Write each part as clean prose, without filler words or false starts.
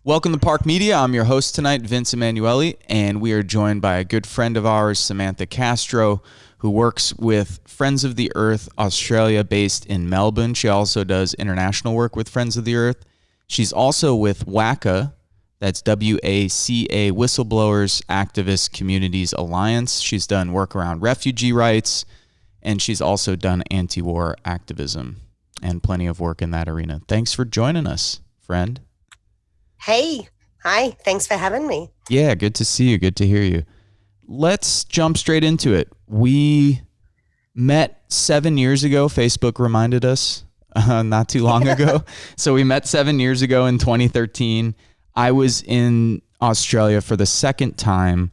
Welcome to Park Media. I'm your host tonight, Vince Emanuele, and we are joined by a good friend of ours, Samantha Castro, who works with Friends of the Earth Australia based in Melbourne. She also does international work with Friends of the Earth. She's also with WACA, that's WACA, Whistleblowers Activist Communities Alliance. She's done work around refugee rights, and she's also done anti-war activism and plenty of work in that arena. Thanks for joining us, friend. Hey, hi, thanks for having me. Yeah, good to see you. Good to hear you. Let's jump straight into it. We met 7 years ago. Facebook reminded us not too long ago. So we met 7 years ago in 2013. I was in Australia for the second time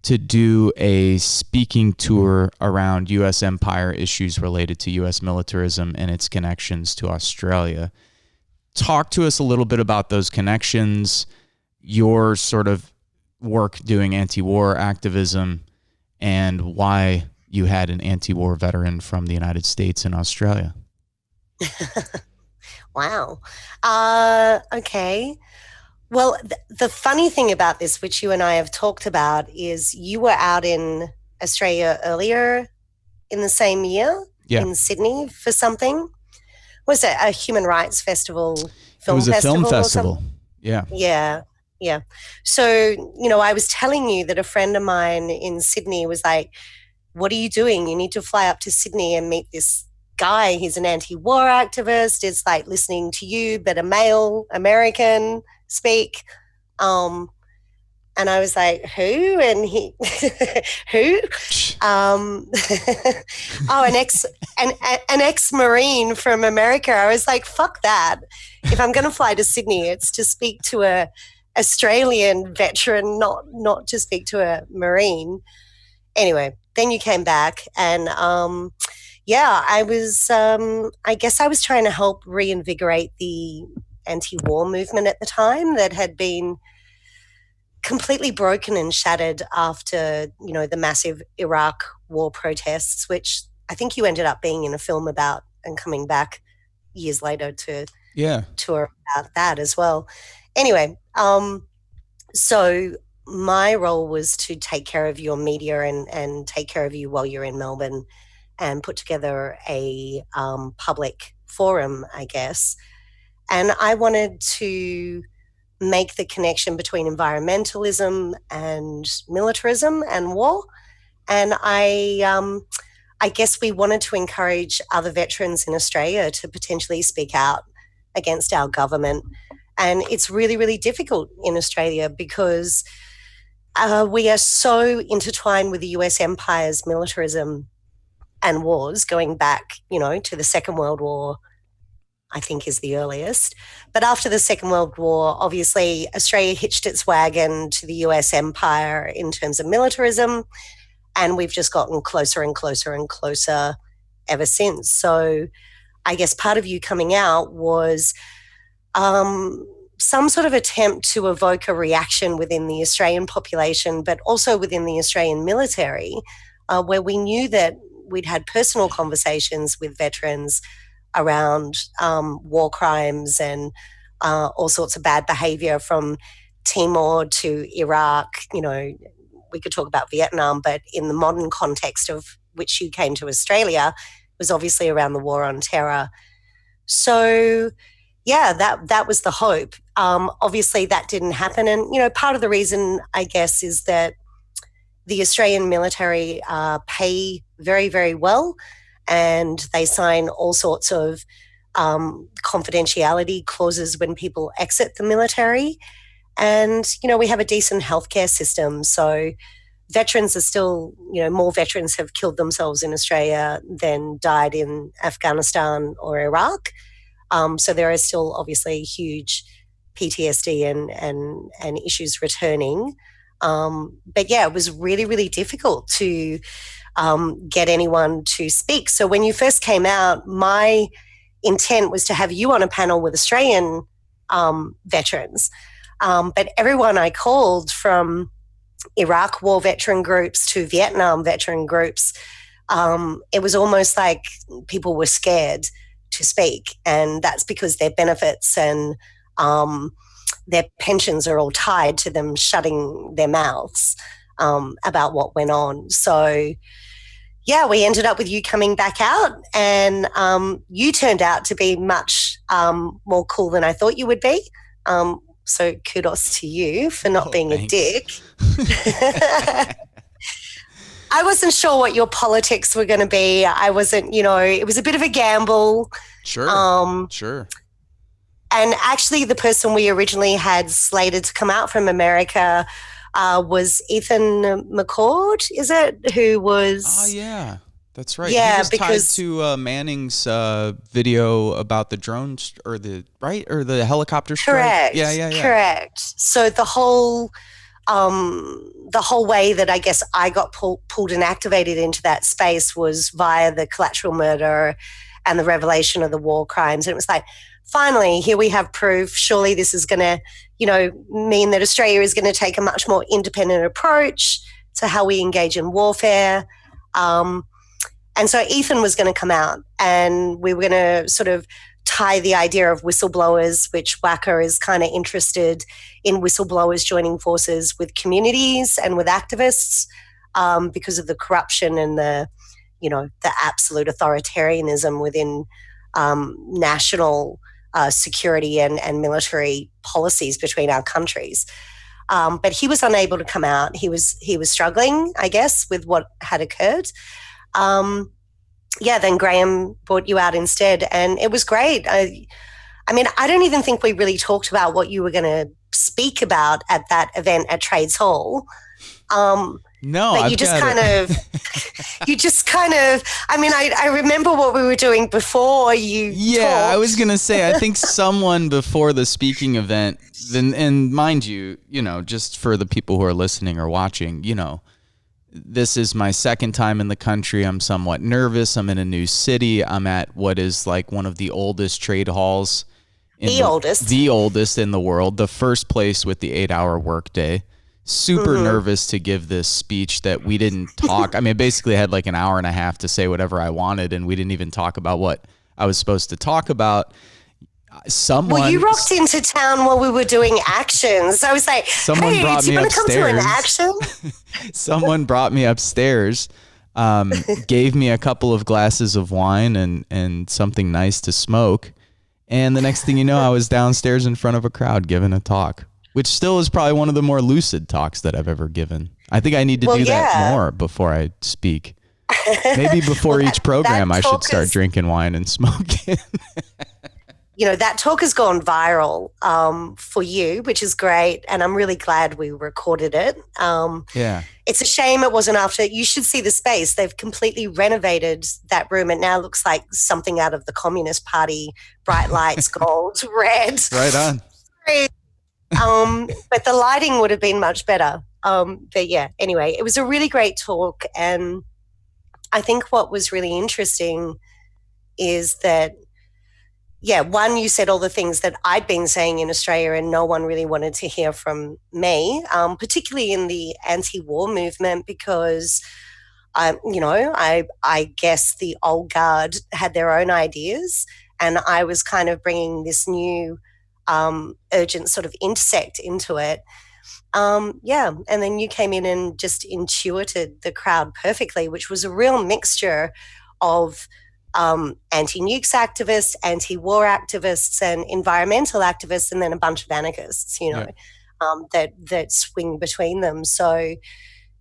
to do a speaking tour around U.S. empire issues related to U.S. militarism and its connections to Australia. Talk to us a little bit about those connections, your sort of work doing anti-war activism, and why you had an anti-war veteran from the United States in Australia. Wow. Okay. Well, the funny thing about this, which you and I have talked about, is you were out in Australia earlier in the same year in Sydney for something. Was it a human rights festival? It was a film festival. Yeah. Yeah. So, I was telling you that a friend of mine in Sydney was like, what are you doing? You need to fly up to Sydney and meet this guy. He's an anti-war activist. It's like listening to you, but a male American speak. And I was like, who? And he, who? An ex-Marine from America. I was like, fuck that. If I'm going to fly to Sydney, it's to speak to a Australian veteran, not to speak to a Marine. Anyway, then you came back and, I was, I guess I was trying to help reinvigorate the anti-war movement at the time that had been completely broken and shattered after, the massive Iraq war protests, which I think you ended up being in a film about and coming back years later to tour about that as well. Anyway, so my role was to take care of your media and take care of you while you're in Melbourne and put together a public forum, I guess. And I wanted to make the connection between environmentalism and militarism and war. And I guess we wanted to encourage other veterans in Australia to potentially speak out against our government. And it's really, really difficult in Australia because we are so intertwined with the US empire's militarism and wars going back, to the Second World War, I think is the earliest. But after the Second World War, obviously, Australia hitched its wagon to the US empire in terms of militarism, and we've just gotten closer and closer and closer ever since. So I guess part of you coming out was some sort of attempt to evoke a reaction within the Australian population, but also within the Australian military, where we knew that we'd had personal conversations with veterans around war crimes and all sorts of bad behaviour from Timor to Iraq. We could talk about Vietnam, but in the modern context of which you came to Australia was obviously around the war on terror. So, that was the hope. Obviously, that didn't happen. And, part of the reason, I guess, is that the Australian military pay very, very well, and they sign all sorts of confidentiality clauses when people exit the military. And, we have a decent healthcare system. So veterans are still, more veterans have killed themselves in Australia than died in Afghanistan or Iraq. So there are still obviously huge PTSD and issues returning. But it was really, really difficult to get anyone to speak. So when you first came out, my intent was to have you on a panel with Australian veterans. But everyone I called, from Iraq war veteran groups to Vietnam veteran groups, it was almost like people were scared to speak. And that's because their benefits and their pensions are all tied to them shutting their mouths about what went on. So, yeah, we ended up with you coming back out, and you turned out to be much more cool than I thought you would be. So kudos to you for not being thanks. a dick. I wasn't sure what your politics were going to be. I wasn't, it was a bit of a gamble. Sure. Sure. And actually, the person we originally had slated to come out from America was Ethan McCord, is it? Who was... Oh, yeah. That's right. Yeah, he was because... tied to Manning's video about the drones or the helicopter strike. Correct. Yeah. Correct. So the whole way that I guess I got pulled and activated into that space was via the collateral murder and the revelation of the war crimes. And it was like, finally, here we have proof. Surely this is going to, mean that Australia is going to take a much more independent approach to how we engage in warfare. And so Ethan was going to come out, and we were going to sort of tie the idea of whistleblowers, which WACA is kind of interested in whistleblowers joining forces with communities and with activists because of the corruption and the absolute authoritarianism within national security and military policies between our countries. But he was unable to come out. He was struggling, I guess, with what had occurred. Then Graham brought you out instead, and it was great. I mean, I don't even think we really talked about what you were going to speak about at that event at Trades Hall. No, but you just kind of, I mean, I remember what we were doing before you talked. I was going to say, I think someone before the speaking event, and mind you, just for the people who are listening or watching, this is my second time in the country. I'm somewhat nervous. I'm in a new city. I'm at what is like one of the oldest trade halls. The oldest in the world. The first place with the 8-hour workday. Super nervous to give this speech that we didn't talk. I mean, basically I had like an hour and a half to say whatever I wanted, and we didn't even talk about what I was supposed to talk about. Well, you rocked into town while we were doing actions. I was like, someone hey, brought do you me want to come to an upstairs. action? Someone brought me upstairs, gave me a couple of glasses of wine and something nice to smoke. And the next thing you know, I was downstairs in front of a crowd giving a talk, which still is probably one of the more lucid talks that I've ever given. I think I need to do that more before I speak. Maybe before each program, I should start drinking wine and smoking. That talk has gone viral for you, which is great. And I'm really glad we recorded it. It's a shame it wasn't after. You should see the space. They've completely renovated that room. It now looks like something out of the Communist Party, bright lights, gold, red. Right on. But the lighting would have been much better. Anyway, it was a really great talk. And I think what was really interesting is that, one, you said all the things that I'd been saying in Australia and no one really wanted to hear from me, particularly in the anti-war movement, because, I guess the old guard had their own ideas, and I was kind of bringing this new urgent sort of intersect into it. And then you came in and just intuited the crowd perfectly, which was a real mixture of anti-nukes activists, anti-war activists, and environmental activists, and then a bunch of anarchists, that swing between them. So,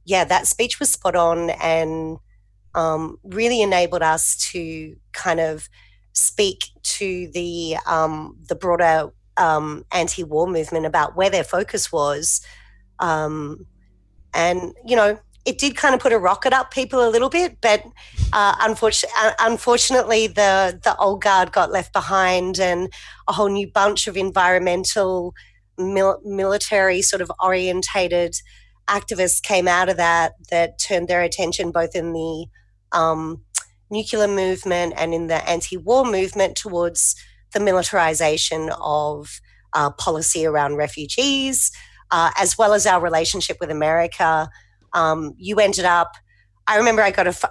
that speech was spot on and really enabled us to kind of speak to the broader anti-war movement about where their focus was. It did kind of put a rocket up people a little bit, but unfortunately the old guard got left behind, and a whole new bunch of environmental, military sort of orientated activists came out of that turned their attention both in the nuclear movement and in the anti-war movement towards the militarization of policy around refugees, as well as our relationship with America. You ended up, I remember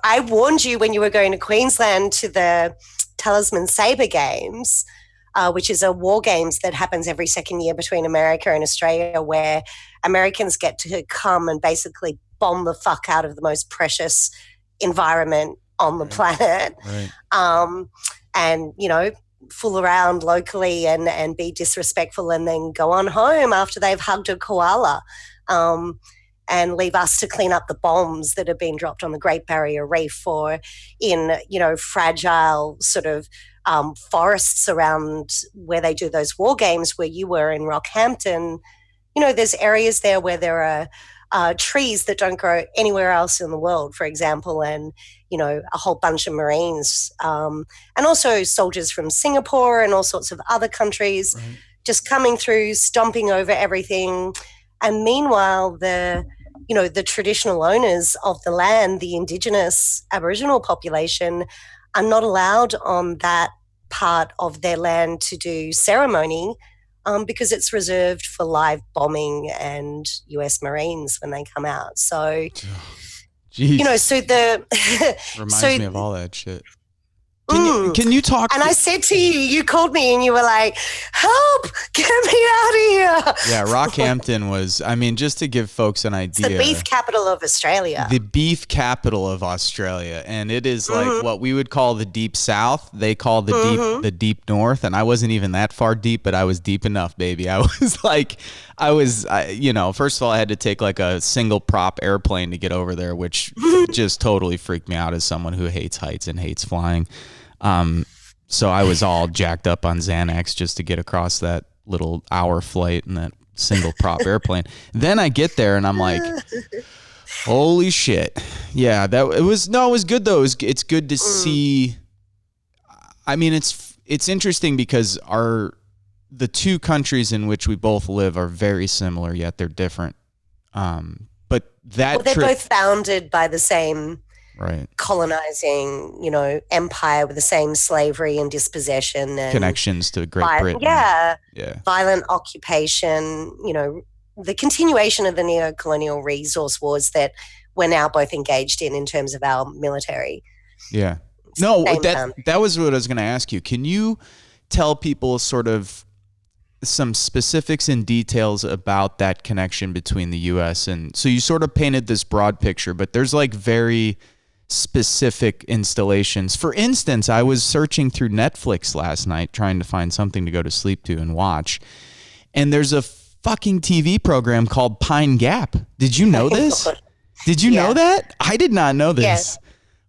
I warned you when you were going to Queensland to the Talisman Sabre Games which is a war games that happens every second year between America and Australia, where Americans get to come and basically bomb the fuck out of the most precious environment on the planet. Right. And, you know, fool around locally and be disrespectful and then go on home after they've hugged a koala. And leave us to clean up the bombs that have been dropped on the Great Barrier Reef or in, you know, fragile sort of forests around where they do those war games where you were in Rockhampton. You know, there's areas there where there are trees that don't grow anywhere else in the world, for example, and, you know, a whole bunch of Marines and also soldiers from Singapore and all sorts of other countries just coming through, stomping over everything. And meanwhile, the traditional owners of the land, the Indigenous Aboriginal population, are not allowed on that part of their land to do ceremony because it's reserved for live bombing and US Marines when they come out. So, Jeez. you know, so the... Reminds me of all that shit. Can you talk? And I said to you, you called me and you were like, help, get me out of here. Yeah, Rockhampton was, I mean, just to give folks an idea. It's the beef capital of Australia. The beef capital of Australia. And it is like what we would call the deep south. They call the deep north. And I wasn't even that far deep, but I was deep enough, baby. I was like, you know, first of all, I had to take like a single prop airplane to get over there, which just totally freaked me out as someone who hates heights and hates flying. So I was all jacked up on Xanax just to get across that little hour flight in that single prop airplane. Then I get there and I'm like, holy shit. Yeah, it was good though. It's good to see. I mean, it's interesting because the two countries in which we both live are very similar, yet they're different. But they're both founded by the same colonizing, you know, empire with the same slavery and dispossession and connections to Great Britain. Yeah. Violent occupation, you know, the continuation of the neo-colonial resource wars that we're now both engaged in terms of our military. Yeah. No, that was what I was going to ask you. Can you tell people sort of some specifics and details about that connection between the U.S. and so you sort of painted this broad picture, but there's like very specific installations. For instance, I was searching through Netflix last night trying to find something to go to sleep to and watch, and there's a fucking TV program called Pine Gap. Did you know this? Did you know that? I did not know this. Yes.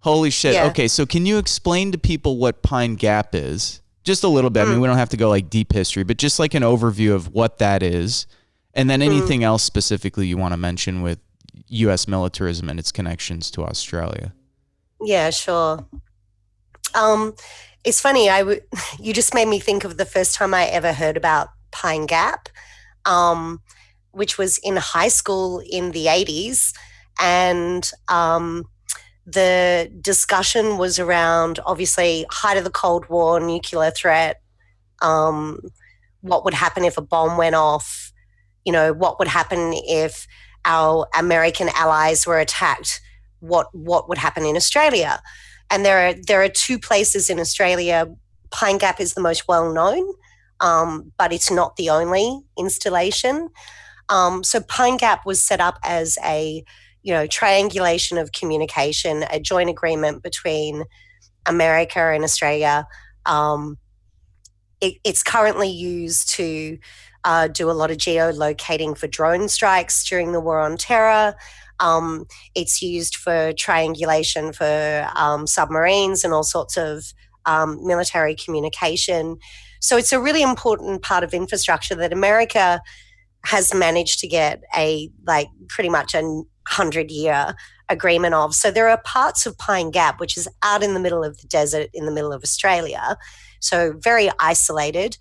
Holy shit. Yeah. Okay, so can you explain to people what Pine Gap is? Just a little bit. I mean, we don't have to go like deep history, but just like an overview of what that is, and then anything else specifically you want to mention with U.S. militarism and its connections to Australia. Yeah, sure. It's funny. You just made me think of the first time I ever heard about Pine Gap, which was in high school in the 80s. And the discussion was around, obviously, height of the Cold War, nuclear threat, what would happen if a bomb went off, you know, what would happen if our American allies were attacked, what would happen in Australia. And there are two places in Australia. Pine Gap is the most well known, but it's not the only installation. So Pine Gap was set up as a, you know, triangulation of communication, a joint agreement between America and Australia. It's currently used to do a lot of geolocating for drone strikes during the War on Terror. It's used for triangulation for submarines and all sorts of military communication. So it's a really important part of infrastructure that America has managed to get pretty much a 100-year agreement of. So there are parts of Pine Gap, which is out in the middle of the desert in the middle of Australia, so very isolated,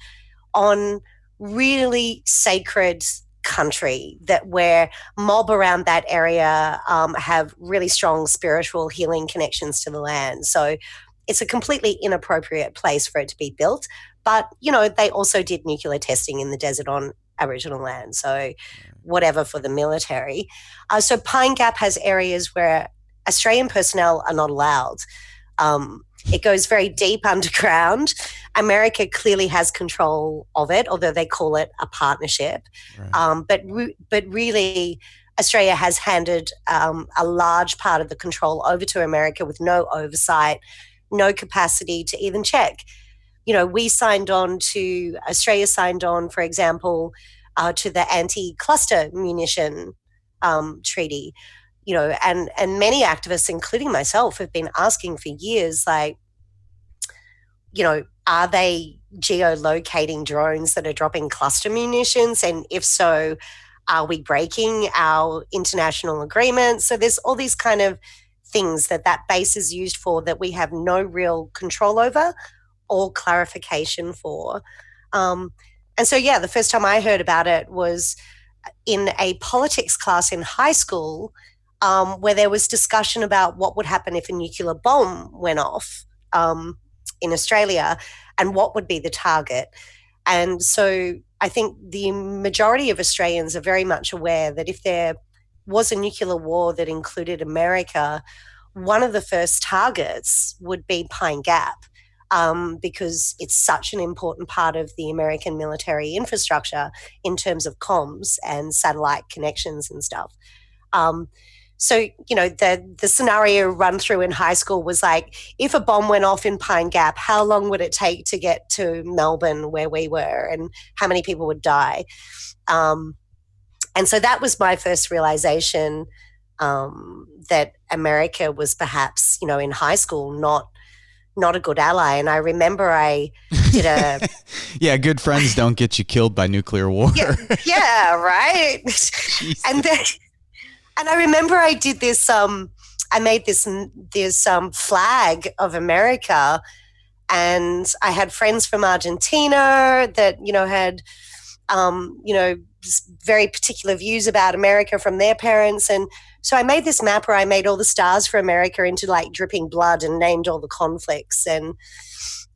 on really sacred country where mob around that area have really strong spiritual healing connections to the land. So it's a completely inappropriate place for it to be built. But, you know, they also did nuclear testing in the desert on Aboriginal land. So whatever for the military. So Pine Gap has areas where Australian personnel are not allowed. It goes very deep underground. America clearly has control of it, although they call it a partnership. Right. But really, Australia has handed a large part of the control over to America with no oversight, no capacity to even check. Australia signed on, for example, to the anti-cluster munition treaty. And many activists, including myself, have been asking for years, like, are they geolocating drones that are dropping cluster munitions? And if so, are we breaking our international agreements? So there's all these kind of things that base is used for that we have no real control over or clarification for. And so, the first time I heard about it was in a politics class in high school, where there was discussion about what would happen if a nuclear bomb went off in Australia and what would be the target. And so I think the majority of Australians are very much aware that if there was a nuclear war that included America, one of the first targets would be Pine Gap, because it's such an important part of the American military infrastructure in terms of comms and satellite connections and stuff. So, the scenario run through in high school was like, if a bomb went off in Pine Gap, how long would it take to get to Melbourne where we were, and how many people would die? And so that was my first realization that America was perhaps, in high school, not a good ally. And I remember I did a... Yeah, good friends don't get you killed by nuclear war. Yeah, right? And I remember I did this, I made this flag of America, and I had friends from Argentina that, had, very particular views about America from their parents. And so I made this map where I made all the stars for America into like dripping blood and named all the conflicts. And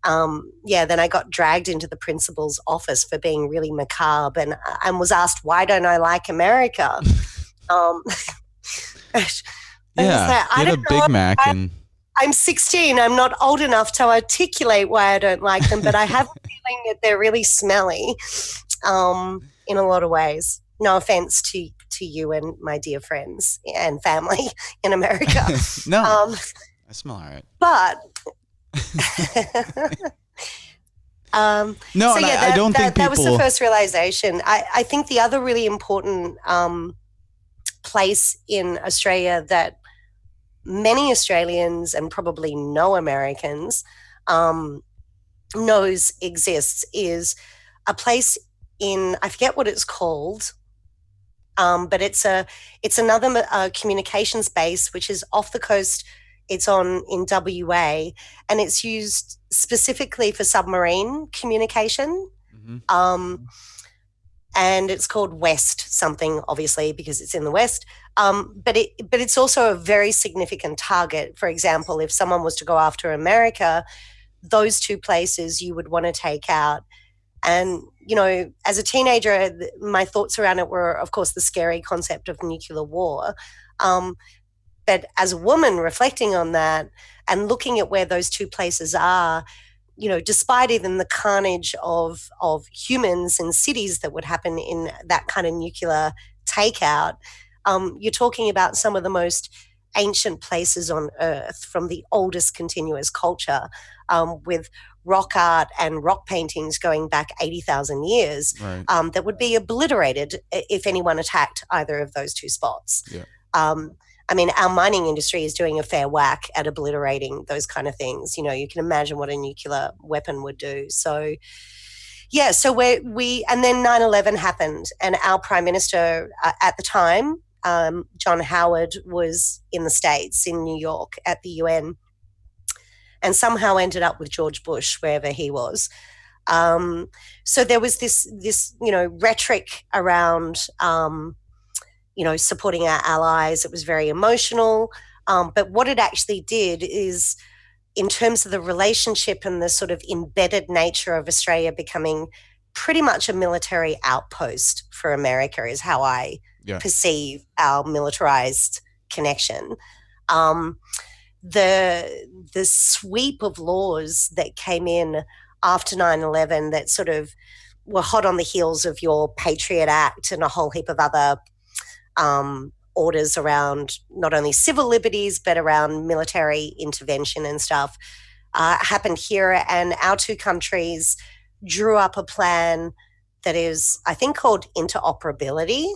then I got dragged into the principal's office for being really macabre and was asked, why don't I like America? Get a Big Mac I'm 16. I'm not old enough to articulate why I don't like them, but I have a feeling that they're really smelly in a lot of ways. No offense to you and my dear friends and family in America. No, I smell all right. But no, so I don't think people... That was the first realization. I think the other really important place in Australia that many Australians and probably no Americans knows exists is a place in, I forget what it's called, but it's another communications base which is off the coast. It's in WA, and it's used specifically for submarine communication. Mm-hmm. And it's called West something, obviously, because it's in the West. But it's also a very significant target. For example, if someone was to go after America, those two places you would want to take out. And, as a teenager, my thoughts around it were, of course, the scary concept of nuclear war. But as a woman reflecting on that and looking at where those two places are, despite even the carnage of humans and cities that would happen in that kind of nuclear takeout, you're talking about some of the most ancient places on Earth from the oldest continuous culture, with rock art and rock paintings going back 80,000 years, right. That would be obliterated if anyone attacked either of those two spots. Yeah. Our mining industry is doing a fair whack at obliterating those kind of things. You can imagine what a nuclear weapon would do. So, so and then 9/11 happened, and our Prime Minister at the time, John Howard, was in the States, in New York at the UN, and somehow ended up with George Bush wherever he was. So there was this rhetoric around supporting our allies. It was very emotional. But what it actually did is, in terms of the relationship and the sort of embedded nature of Australia becoming pretty much a military outpost for America, is how I perceive our militarized connection. the sweep of laws that came in after 9/11 that sort of were hot on the heels of your Patriot Act and a whole heap of other orders around not only civil liberties but around military intervention and stuff happened here, and our two countries drew up a plan that is, I think, called interoperability,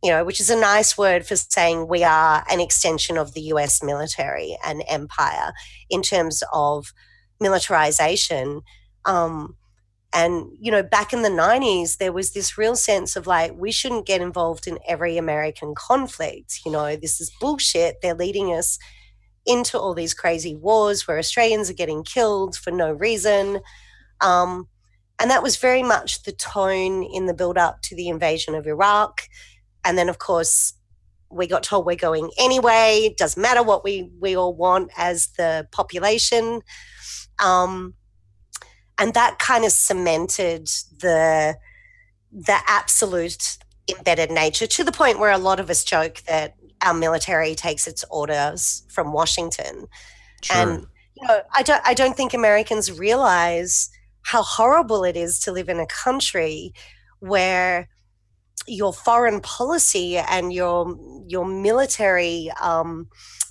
which is a nice word for saying we are an extension of the US military and empire in terms of militarization. And, back in the 90s, there was this real sense of like, we shouldn't get involved in every American conflict. This is bullshit. They're leading us into all these crazy wars where Australians are getting killed for no reason. And that was very much the tone in the build up to the invasion of Iraq. And then, of course, we got told we're going anyway. It doesn't matter what we all want as the population. And that kind of cemented the absolute embedded nature to the point where a lot of us joke that our military takes its orders from Washington. Sure. And, I don't think Americans realize how horrible it is to live in a country where your foreign policy and your military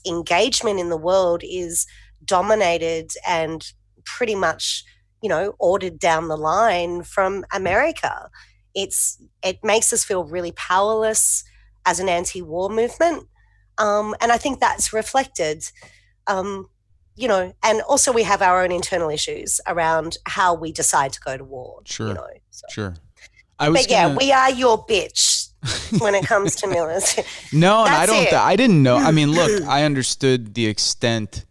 engagement in the world is dominated and pretty much, ordered down the line from America. It makes us feel really powerless as an anti-war movement. And I think that's reflected, and also we have our own internal issues around how we decide to go to war. Sure. So. Sure. We are your bitch when it comes to military. No, and I didn't know. I mean, look, I understood the extent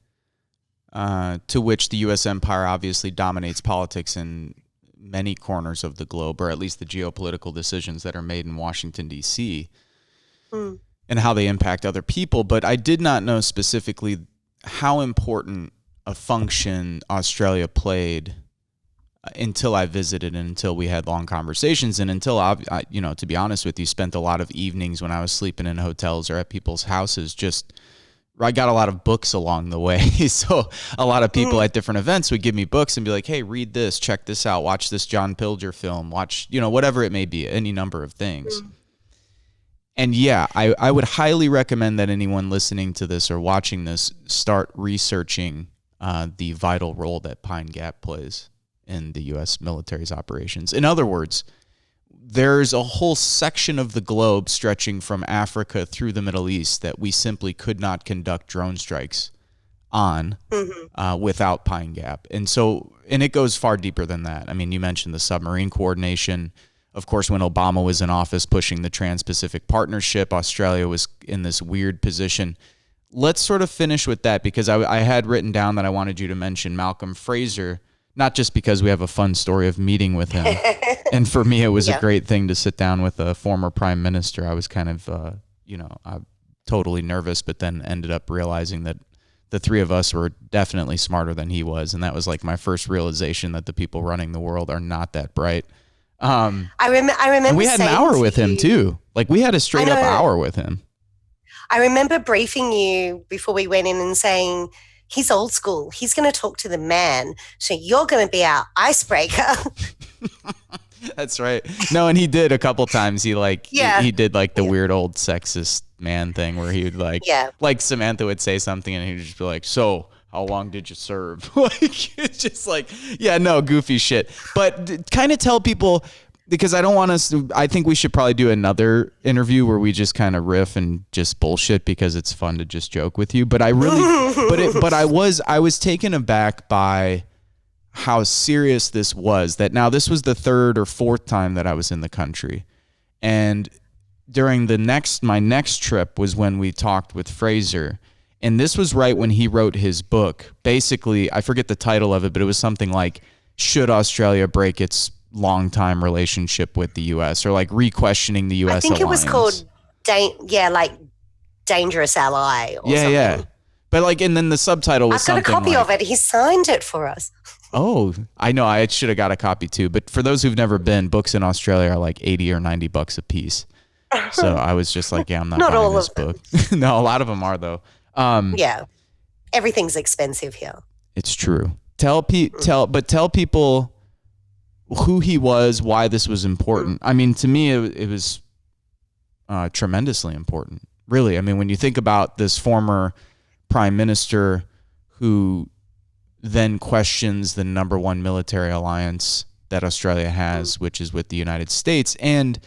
to which the U.S. empire obviously dominates politics in many corners of the globe, or at least the geopolitical decisions that are made in Washington, D.C., and how they impact other people. But I did not know specifically how important a function Australia played until I visited and until we had long conversations, and until I, to be honest with you, spent a lot of evenings when I was sleeping in hotels or at people's houses. I got a lot of books along the way. So a lot of people at different events would give me books and be like, hey, read this, check this out, watch this John Pilger film, watch, whatever it may be, any number of things. And yeah, I would highly recommend that anyone listening to this or watching this start researching the vital role that Pine Gap plays in the U.S. military's operations. In other words, there's a whole section of the globe stretching from Africa through the Middle East that we simply could not conduct drone strikes on without Pine Gap. And it goes far deeper than that. I mean, you mentioned the submarine coordination. Of course, when Obama was in office pushing the Trans-Pacific Partnership, Australia was in this weird position. Let's sort of finish with that, because I had written down that I wanted you to mention Malcolm Fraser, not just because we have a fun story of meeting with him. And for me, it was a great thing to sit down with a former prime minister. I was kind of, totally nervous, but then ended up realizing that the three of us were definitely smarter than he was. And that was like my first realization that the people running the world are not that bright. I remember. And we had an hour with him too. Like we had a straight up hour with him. I remember briefing you before we went in and saying, he's old school. He's going to talk to the man. So you're going to be our icebreaker. That's right. No, and he did a couple times. He did like the weird old sexist man thing where he would like Samantha would say something and he'd just be like, so how long did you serve? Like, it's just like, goofy shit. But kind of tell people, because I don't want us to, I think we should probably do another interview where we just kind of riff and just bullshit, because it's fun to just joke with you. But I really, but I was taken aback by how serious this was. That now this was the third or fourth time that I was in the country. And during my next trip was when we talked with Fraser. And this was right when he wrote his book. Basically, I forget the title of it, but it was something like, Should Australia Break Its Long-Time Relationship with the U.S.? Or like re-questioning the U.S. I think alliance. It was called, Dangerous Ally or something. Yeah. But like, and then the subtitle was something like... I've got a copy of it. He signed it for us. Oh, I know. I should have got a copy too. But for those who've never been, books in Australia are like $80 or $90 a piece. So I was just like, I'm not buying this book. No, a lot of them are though. Yeah. everything's expensive here. It's true. Tell people who he was, why this was important. I mean, to me, it was tremendously important. Really, I mean, when you think about this former prime minister who then questions the number one military alliance that Australia has, which is with the United States, and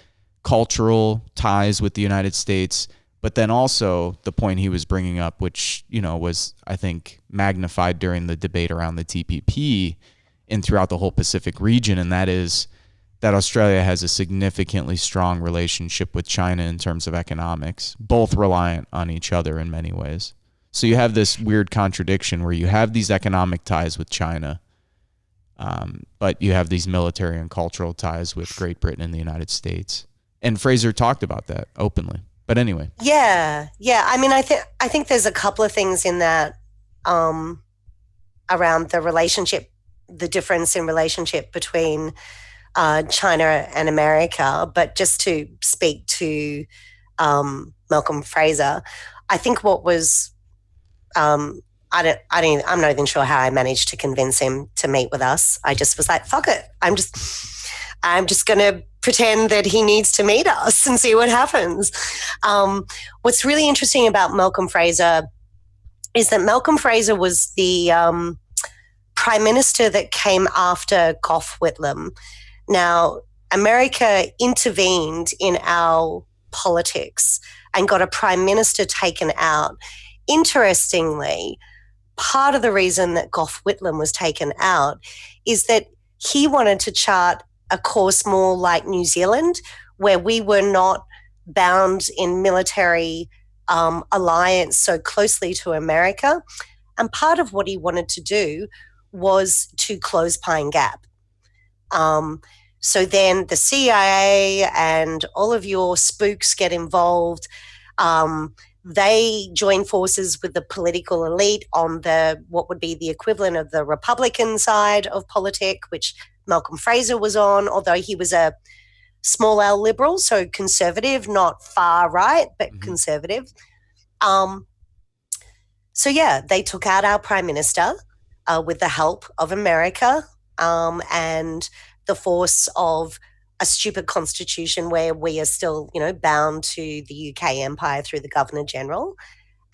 cultural ties with the United States, but then also the point he was bringing up, which, you know, was, I think, magnified during the debate around the TPP and throughout the whole Pacific region, and that is that Australia has a significantly strong relationship with China in terms of economics, both reliant on each other in many ways. So you have this weird contradiction where you have these economic ties with China, but you have these military and cultural ties with Great Britain and the United States. And Fraser talked about that openly. But anyway. Yeah. I mean, I think there's a couple of things in that around the relationship, the difference in relationship between China and America. But just to speak to Malcolm Fraser, I think what was I'm not even sure how I managed to convince him to meet with us. I just was like, fuck it. I'm just going to pretend that he needs to meet us and see what happens. What's really interesting about Malcolm Fraser is that Malcolm Fraser was the prime minister that came after Gough Whitlam. Now, America intervened in our politics and got a prime minister taken out. Interestingly, part of the reason that Gough Whitlam was taken out is that he wanted to chart a course more like New Zealand, where we were not bound in military alliance so closely to America. And part of what he wanted to do was to close Pine Gap. So then the CIA and all of your spooks get involved. They join forces with the political elite on what would be the equivalent of the Republican side of politics, which Malcolm Fraser was on, although he was a small L liberal, so conservative, not far right, but conservative. So yeah, they took out our prime minister with the help of America and the force of a stupid constitution where we are still, bound to the UK empire through the Governor General.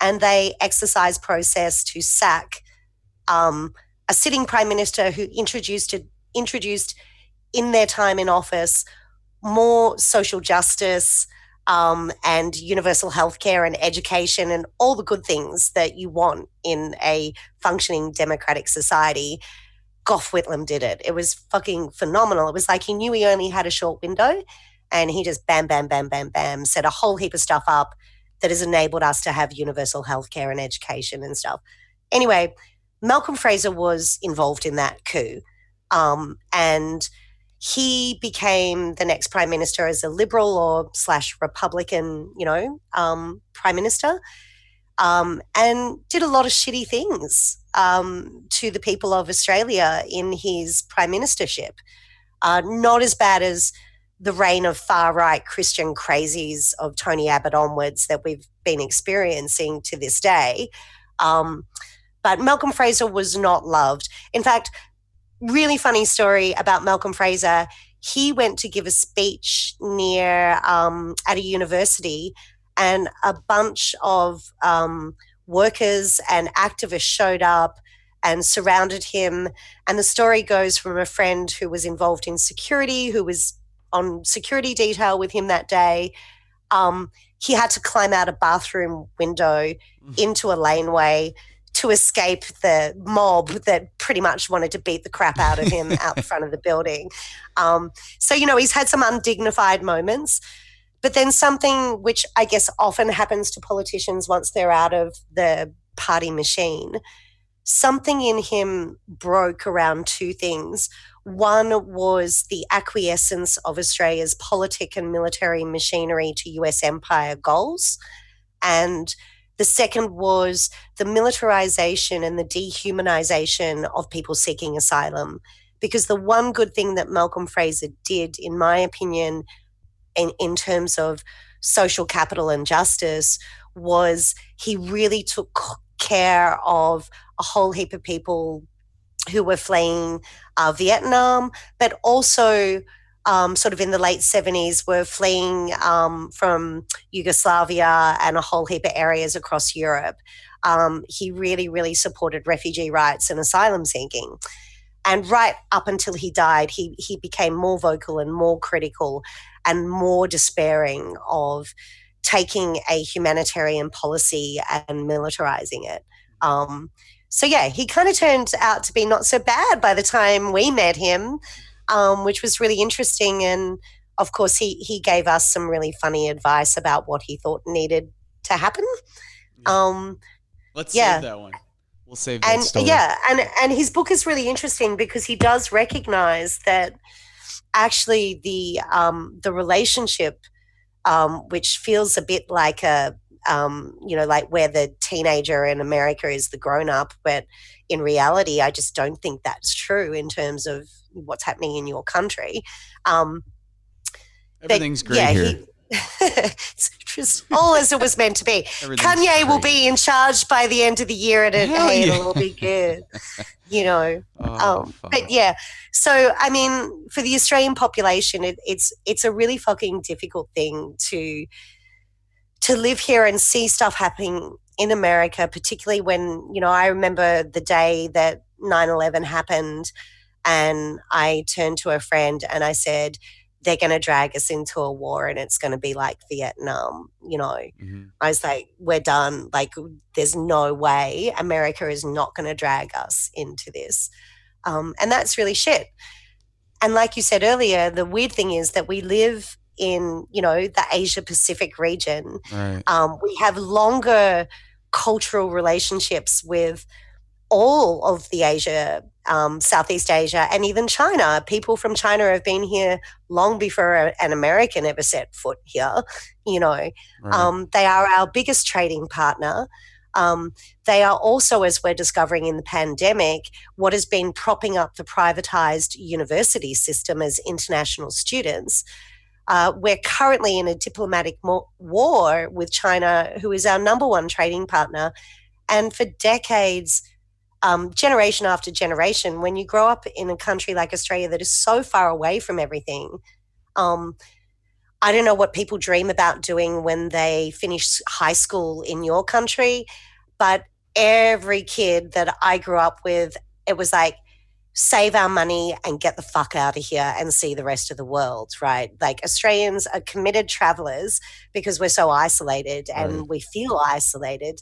And they exercised process to sack a sitting prime minister who introduced in their time in office more social justice and universal healthcare and education and all the good things that you want in a functioning democratic society. Gough Whitlam did it. It was fucking phenomenal. It was like he knew he only had a short window and he just bam, bam, bam, bam, bam, set a whole heap of stuff up that has enabled us to have universal healthcare and education and stuff. Anyway, Malcolm Fraser was involved in that coup. And he became the next prime minister as a liberal or / Republican, prime minister, and did a lot of shitty things to the people of Australia in his prime ministership. Not as bad as the reign of far-right Christian crazies of Tony Abbott onwards that we've been experiencing to this day. But Malcolm Fraser was not loved. In fact, really funny story about Malcolm Fraser. He went to give a speech near at a university, and a bunch of workers and activists showed up and surrounded him. And the story goes from a friend who was involved in security, who was on security detail with him that day. He had to climb out a bathroom window into a laneway to escape the mob that pretty much wanted to beat the crap out of him out the front of the building. So, he's had some undignified moments, but then something which I guess often happens to politicians once they're out of the party machine, something in him broke around two things. One was the acquiescence of Australia's politic and military machinery to US empire goals, and the second was the militarization and the dehumanization of people seeking asylum. Because the one good thing that Malcolm Fraser did, in my opinion, in terms of social capital and justice, was he really took care of a whole heap of people who were fleeing Vietnam, but also sort of in the late 70s were fleeing from Yugoslavia and a whole heap of areas across Europe. He really, really supported refugee rights and asylum seeking. And right up until he died, he became more vocal and more critical and more despairing of taking a humanitarian policy and militarizing it. So, yeah, he kind of turned out to be not so bad by the time we met him, which was really interesting. And, of course, he gave us some really funny advice about what he thought needed to happen. Let's save that one. We'll save that story. Yeah, and his book is really interesting because he does recognize that actually the relationship, which feels a bit like a like where the teenager in America is the grown up, but in reality, I just don't think that's true in terms of what's happening in your country. Everything's great here. It's just all as it was meant to be. Kanye will be in charge by the end of the year, and it'll all be good, But yeah, so I mean, for the Australian population, it's a really fucking difficult thing to live here and see stuff happening in America, particularly when I remember the day that 9/11 happened, and I turned to a friend and I said, they're going to drag us into a war and it's going to be like Vietnam, Mm-hmm. I was like, we're done. Like, there's no way America is not going to drag us into this. And that's really shit. And like you said earlier, the weird thing is that we live in, the Asia Pacific region. Right. We have longer cultural relationships with all of the Asia, Southeast Asia, and even China. People from China have been here long before an American ever set foot here. Right. They are our biggest trading partner. They are also, as we're discovering in the pandemic, what has been propping up the privatized university system as international students. We're currently in a diplomatic war with China, who is our number one trading partner. And for decades, generation after generation, when you grow up in a country like Australia that is so far away from everything, I don't know what people dream about doing when they finish high school in your country, but every kid that I grew up with, it was like, save our money and get the fuck out of here and see the rest of the world, right? Like, Australians are committed travelers because we're so isolated and we feel isolated.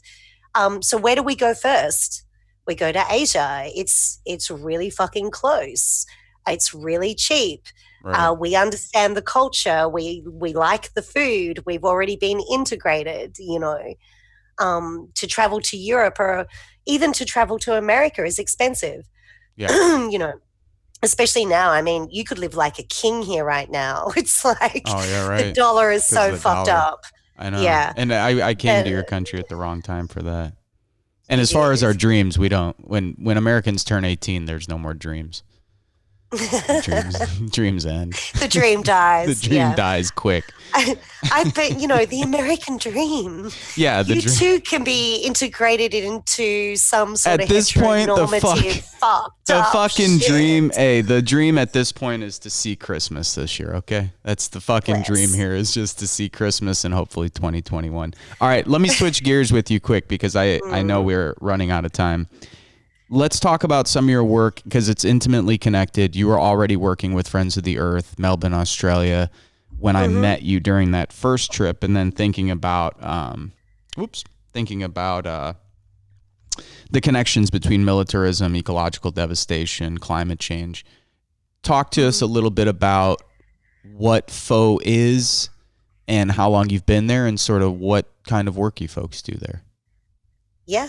So where do we go first? We go to Asia. It's really fucking close. It's really cheap. Right. We understand the culture. We like the food. We've already been integrated, to travel to Europe or even to travel to America is expensive. Yeah. Especially now. I mean, you could live like a king here right now. It's like the dollar is so fucked up. I know. Yeah. And I came to your country at the wrong time for that. And as far as our dreams, we don't. When Americans turn 18, there's no more dreams. Dreams end. The dream dies. The dream dies quick. I bet, the American dream. Yeah, you too can be integrated into some sort at of this point, the fucking shit. dream. The dream at this point is to see Christmas this year. Okay, that's the fucking dream here, is just to see Christmas and hopefully 2021. All right, let me switch gears with you quick because I know we're running out of time. Let's talk about some of your work because it's intimately connected. You were already working with Friends of the Earth, Melbourne, Australia, when I met you during that first trip, and then thinking about the connections between militarism, ecological devastation, climate change. Talk to us a little bit about what FO is and how long you've been there and sort of what kind of work you folks do there. Yeah.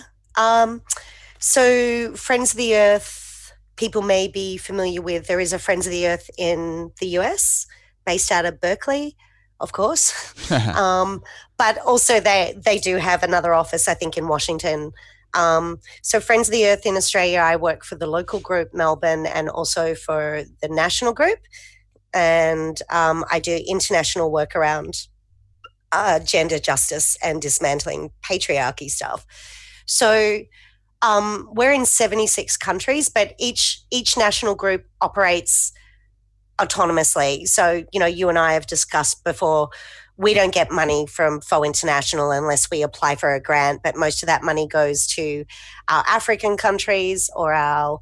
So Friends of the Earth, people may be familiar with, there is a Friends of the Earth in the US, based out of Berkeley, of course. But also they do have another office, I think, in Washington. So Friends of the Earth in Australia, I work for the local group, Melbourne, and also for the national group. And I do international work around gender justice and dismantling patriarchy stuff. So we're in 76 countries, but each national group operates autonomously. So, you and I have discussed before, we don't get money from FO International unless we apply for a grant, but most of that money goes to our African countries or our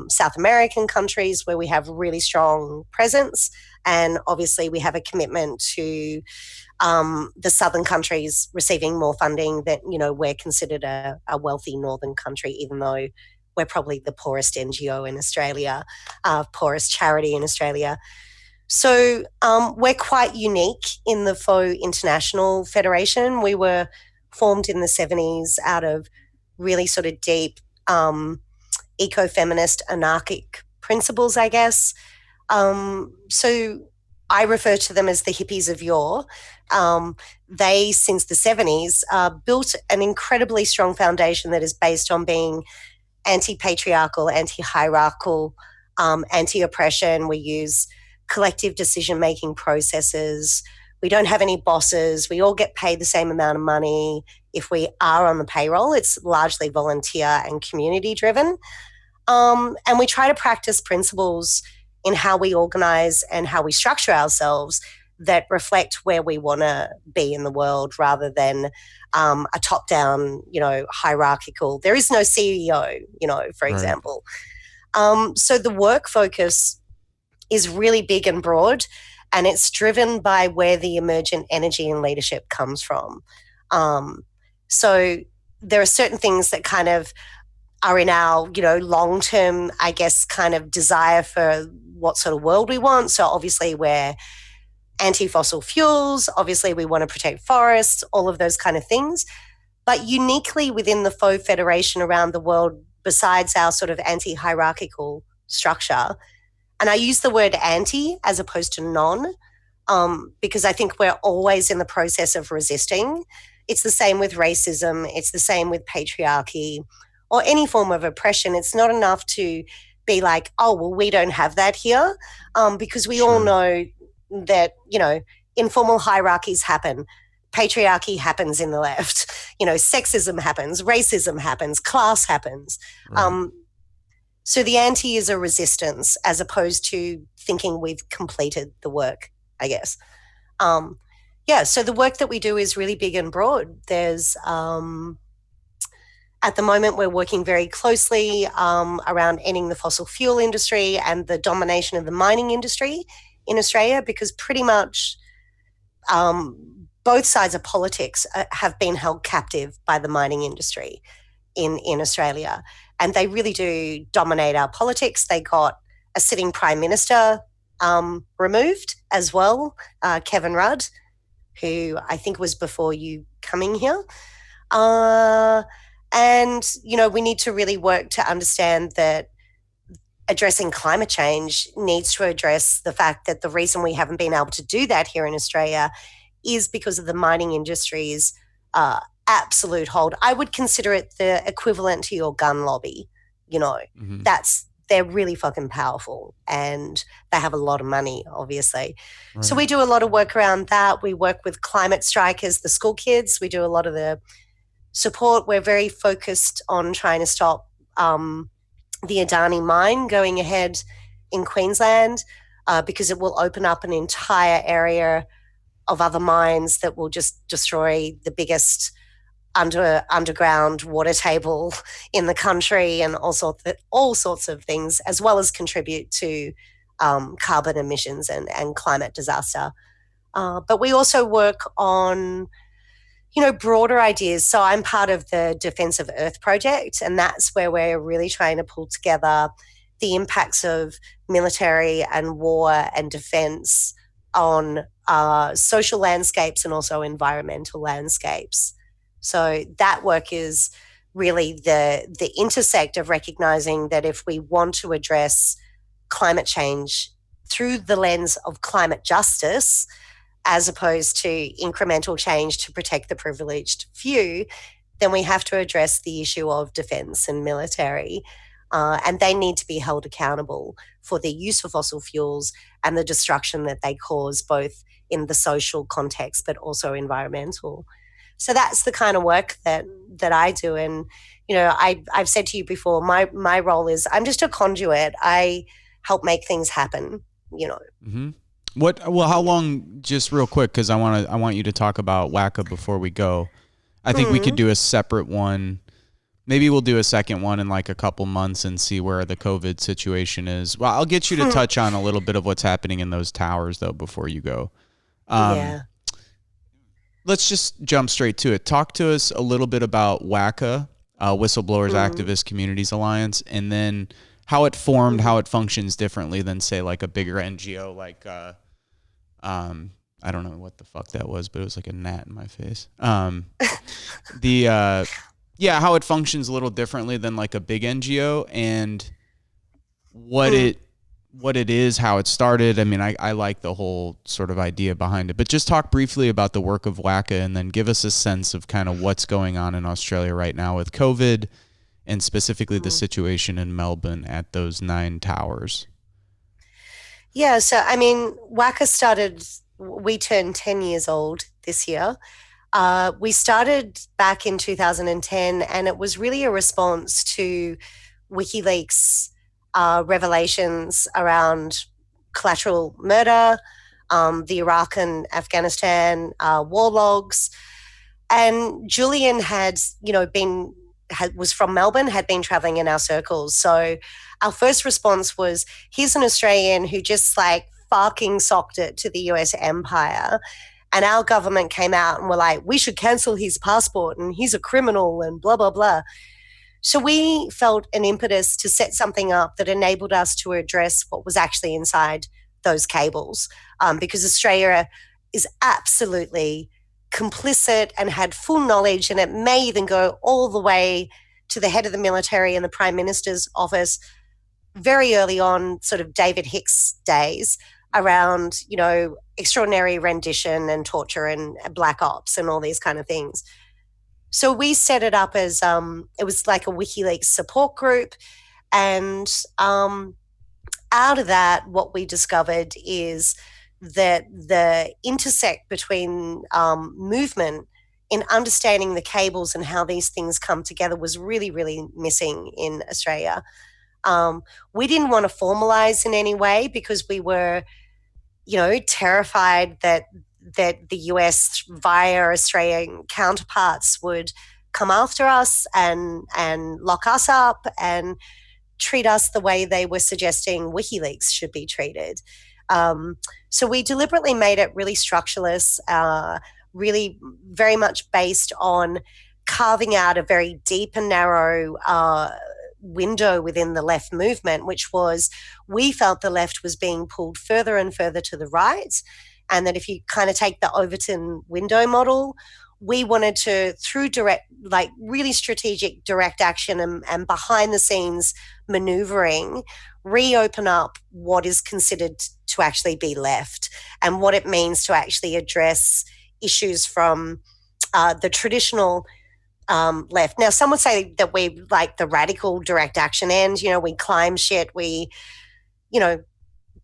South American countries where we have really strong presence. And obviously we have a commitment to the southern countries receiving more funding. That, we're considered a wealthy northern country, even though we're probably the poorest NGO in Australia, poorest charity in Australia. So we're quite unique in the FO International Federation. We were formed in the 70s out of really sort of deep eco-feminist anarchic principles, I guess. So I refer to them as the hippies of yore. They, since the 70s, built an incredibly strong foundation that is based on being anti-patriarchal, anti-hierarchical, anti-oppression. We use collective decision-making processes. We don't have any bosses. We all get paid the same amount of money. If we are on the payroll, it's largely volunteer and community-driven. And we try to practice principles in how we organize and how we structure ourselves that reflect where we want to be in the world, rather than a top-down, hierarchical. There is no CEO, for example. So the work focus is really big and broad, and it's driven by where the emergent energy and leadership comes from. So there are certain things that kind of are in our, long-term, I guess, kind of desire for what sort of world we want. So obviously we're anti-fossil fuels. Obviously we want to protect forests, all of those kind of things. But uniquely within the FO Federation around the world, besides our sort of anti-hierarchical structure, and I use the word anti as opposed to non, because I think we're always in the process of resisting. It's the same with racism. It's the same with patriarchy or any form of oppression. It's not enough to be like, oh, well, we don't have that here, because we all know that, informal hierarchies happen. Patriarchy happens in the left. Sexism happens, racism happens, class happens. Right. So the anti is a resistance as opposed to thinking we've completed the work, I guess. So the work that we do is really big and broad. There's, at the moment, we're working very closely around ending the fossil fuel industry and the domination of the mining industry in Australia, because pretty much both sides of politics have been held captive by the mining industry in Australia. And they really do dominate our politics. They got a sitting Prime Minister removed as well, Kevin Rudd, who I think was before you coming here. And, we need to really work to understand that addressing climate change needs to address the fact that the reason we haven't been able to do that here in Australia is because of the mining industry's absolute hold. I would consider it the equivalent to your gun lobby. Mm-hmm. They're really fucking powerful, and they have a lot of money, obviously. Right. So we do a lot of work around that. We work with climate strikers, the school kids. We do a lot of the support. We're very focused on trying to stop the Adani mine going ahead in Queensland, because it will open up an entire area of other mines that will just destroy the biggest underground water table in the country, and all sorts of things, as well as contribute to carbon emissions and climate disaster. But we also work on, broader ideas. So I'm part of the Defence of Earth project, and that's where we're really trying to pull together the impacts of military and war and defence on social landscapes and also environmental landscapes. So that work is really the intersect of recognising that if we want to address climate change through the lens of climate justice, as opposed to incremental change to protect the privileged few, then we have to address the issue of defence and military. And they need to be held accountable for their use of fossil fuels and the destruction that they cause, both in the social context but also environmental. So that's the kind of work that I do. And, I've said to you before, my role is I'm just a conduit. I help make things happen, Mm-hmm. How long, just real quick, because I want you to talk about WACA before we go. I think we could do a separate one. Maybe we'll do a second one in like a couple months and see where the COVID situation is. Well, I'll get you to touch on a little bit of what's happening in those towers, though, before you go. Yeah. Let's just jump straight to it. Talk to us a little bit about WACA, Whistleblowers Activist Communities Alliance, and then how it formed, how it functions differently than, say, like a bigger NGO like, I don't know what the fuck that was, but it was like a gnat in my face. How it functions a little differently than like a big NGO, and what it is, how it started. I mean, I like the whole sort of idea behind it, but just talk briefly about the work of WACA and then give us a sense of kind of what's going on in Australia right now with COVID and specifically the situation in Melbourne at those 9 towers. Yeah, so I mean, WACA started, we turned 10 years old this year. We started back in 2010, and it was really a response to WikiLeaks revelations around collateral murder, the Iraq and Afghanistan war logs. And Julian was from Melbourne, had been traveling in our circles. So our first response was, here's an Australian who just like fucking socked it to the US empire. And our government came out and were like, we should cancel his passport and he's a criminal and blah, blah, blah. So we felt an impetus to set something up that enabled us to address what was actually inside those cables, because Australia is absolutely complicit and had full knowledge, and it may even go all the way to the head of the military and the Prime Minister's office very early on, sort of David Hicks days, around, extraordinary rendition and torture and black ops and all these kind of things. So we set it up as it was like a WikiLeaks support group. And out of that, what we discovered is that the intersect between movement in understanding the cables and how these things come together was really, really missing in Australia. We didn't want to formalize in any way because we were, terrified that the US via Australian counterparts would come after us and lock us up and treat us the way they were suggesting WikiLeaks should be treated. So we deliberately made it really structureless, really very much based on carving out a very deep and narrow window within the left movement, which was, we felt the left was being pulled further and further to the right, and that if you kind of take the Overton window model, we wanted to, through really strategic direct action and behind the scenes maneuvering, reopen up what is considered to actually be left and what it means to actually address issues from the traditional left. Now, some would say that we like the radical direct action end, we climb shit,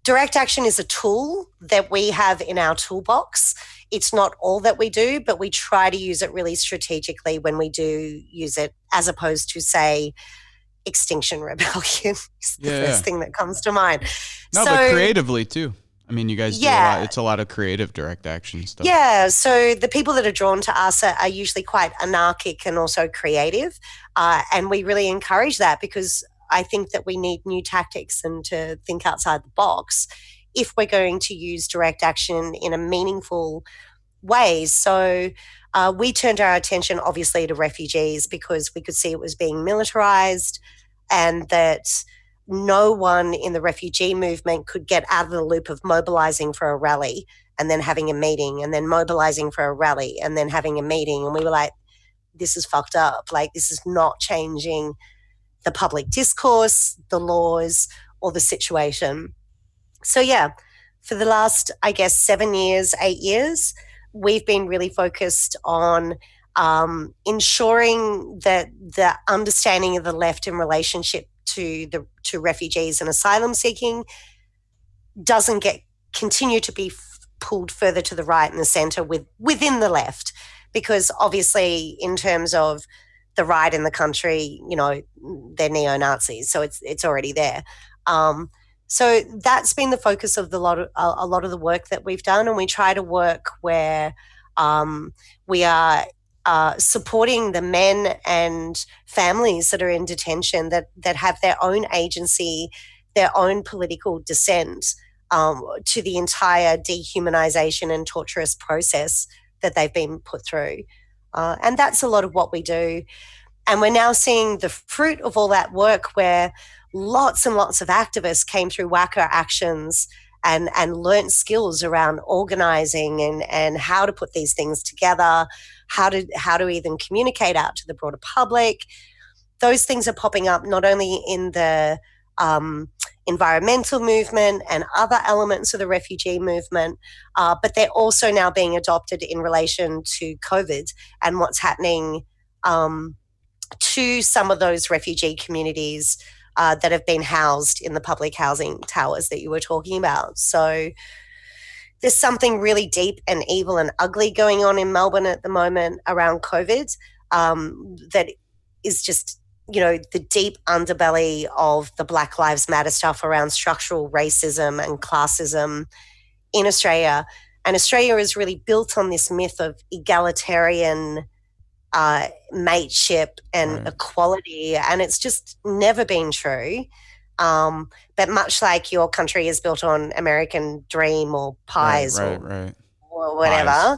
direct action is a tool that we have in our toolbox. It's not all that we do, but we try to use it really strategically when we do use it, as opposed to, say, Extinction Rebellion is the first thing that comes to mind. No, but creatively too. I mean, you guys do a lot. It's a lot of creative direct action stuff. Yeah, so the people that are drawn to us are usually quite anarchic and also creative, and we really encourage that because I think that we need new tactics and to think outside the box if we're going to use direct action in a meaningful way. So we turned our attention obviously to refugees because we could see it was being militarized and that no one in the refugee movement could get out of the loop of mobilizing for a rally and then having a meeting and then mobilizing for a rally and then having a meeting. And we were like, this is fucked up. Like, this is not changing the public discourse, the laws, or the situation. So yeah, for the last, I guess, 7 years, 8 years, we've been really focused on ensuring that the understanding of the left in relationship to refugees and asylum seeking doesn't continue to be pulled further to the right and the centre within the left, because obviously in terms of the right in the country, they're neo-Nazis, so it's already there. So that's been the focus of a lot of the work that we've done, and we try to work where we are supporting the men and families that are in detention that have their own agency, their own political dissent to the entire dehumanization and torturous process that they've been put through. And that's a lot of what we do. And we're now seeing the fruit of all that work where lots and lots of activists came through WACA actions and learned skills around organizing and how to put these things together, how to even communicate out to the broader public. Those things are popping up not only in the environmental movement and other elements of the refugee movement, but they're also now being adopted in relation to COVID and what's happening to some of those refugee communities that have been housed in the public housing towers that you were talking about. So there's something really deep and evil and ugly going on in Melbourne at the moment around COVID that is just, the deep underbelly of the Black Lives Matter stuff around structural racism and classism in Australia. And Australia is really built on this myth of egalitarian mateship and equality, and it's just never been true. But much like your country is built on American dream or pies or whatever,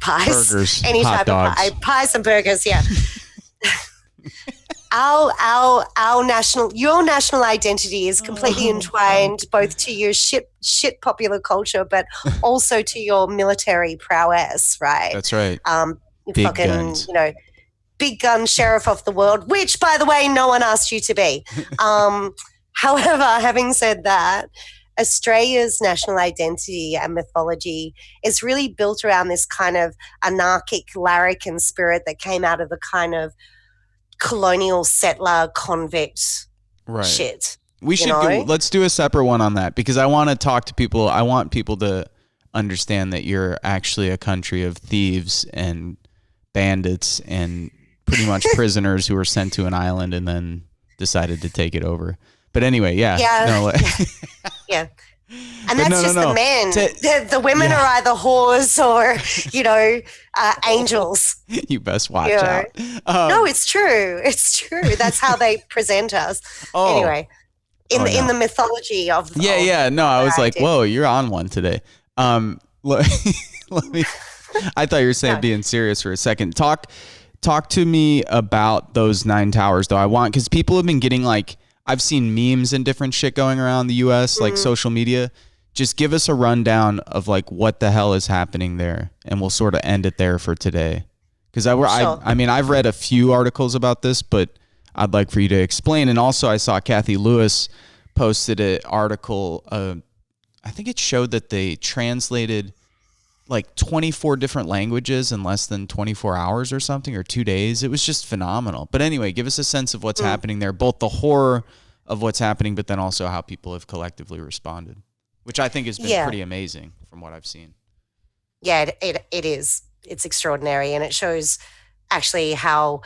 pies, burgers, any hot type dogs. of pie, pies and burgers, yeah. Your national identity is completely entwined both to your shit popular culture, but also to your military prowess, right? That's right. Big guns. Big gun sheriff of the world, which, by the way, no one asked you to be. However, having said that, Australia's national identity and mythology is really built around this kind of anarchic, larrikin spirit that came out of the kind of colonial settler convict shit. We should let's do a separate one on that, because I want to talk to people. I want people to understand that you're actually a country of thieves and bandits and pretty much prisoners who were sent to an island and then decided to take it over. But anyway, yeah. And that's the men. The women are either whores or, angels. You best watch out. No, it's true. It's true. That's how they present us. Anyway, in the mythology of I was like, whoa, you're on one today. Let me. I thought you were saying being serious for a second. Talk to me about those 9 towers, though. Because people have been getting I've seen memes and different shit going around the U.S., like social media. Just give us a rundown of what the hell is happening there, and we'll sort of end it there for today. Because I've read a few articles about this, but I'd like for you to explain. And also, I saw Kathy Lewis posted an article. I think it showed that they translated 24 different languages in less than 24 hours or something, or 2 days. It was just phenomenal. But anyway, give us a sense of what's happening there, both the horror of what's happening, but then also how people have collectively responded, which I think has been pretty amazing from what I've seen. Yeah, it is. It's extraordinary. And it shows actually how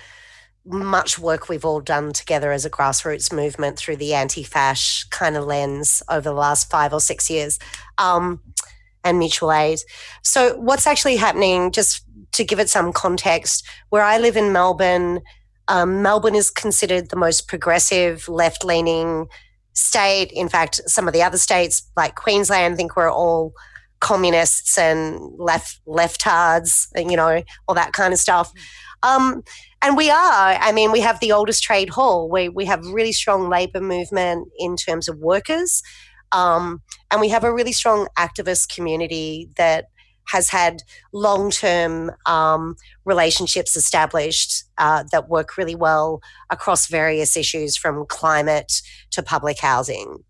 much work we've all done together as a grassroots movement through the anti-fash kind of lens over the last 5 or 6 years. And mutual aid. So what's actually happening, just to give it some context, where I live in Melbourne, Melbourne is considered the most progressive, left-leaning state. In fact, some of the other states like Queensland think we're all communists and leftards, and, all that kind of stuff. And we are. We have the oldest trade hall. We have really strong labour movement in terms of workers. And we have a really strong activist community that has had long-term relationships established that work really well across various issues, from climate to public housing,